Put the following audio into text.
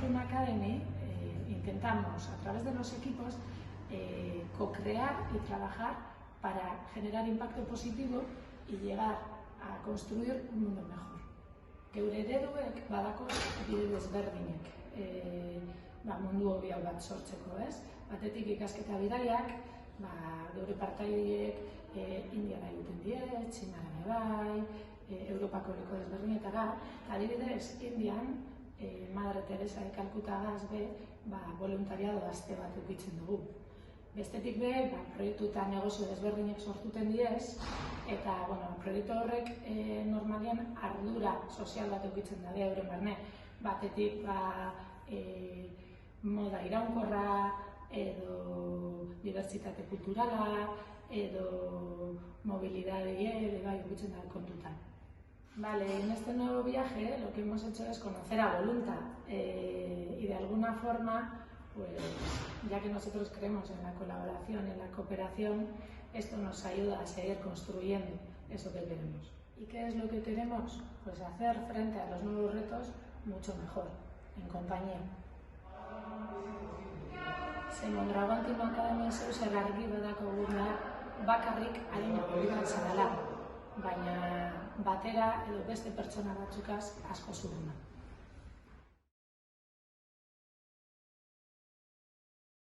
Team Academy intentamos, a través de los equipos, co-crear y trabajar para generar impacto positivo y llegar a construir un mundo mejor. Geure ereduek badakoz bide desberdinek mundu hobiago bat sortzeko, ez? Batetik ikasketa bidaiak, geure partaideek Indiara egiten die, Txinara bai, Europako leku desberdinetara, adibidez, Indian, Madre Teresa de Kalkutagaz voluntariado aste bat edukitzen dugu. Bestetik proiektu eta negozio desberdinek sortuten diez, eta proiektu horrek normalian ardura sozial bat edukitzen da euren barne. Batetik moda iraunkorra, edo diversitate kulturala, edo mobilidade edukitzen da kontutan. En este nuevo viaje lo que hemos hecho es conocer a Volunta y de alguna forma, ya que nosotros creemos en la colaboración, en la cooperación, esto nos ayuda a seguir construyendo eso que queremos. ¿Y qué es lo que queremos? Pues hacer frente a los nuevos retos mucho mejor, en compañía. Mondragon Team Academy zer argi badakoguna bakarrik adina motibatzen dela, baina batera edo beste pertsona batzukaz asko zurruna.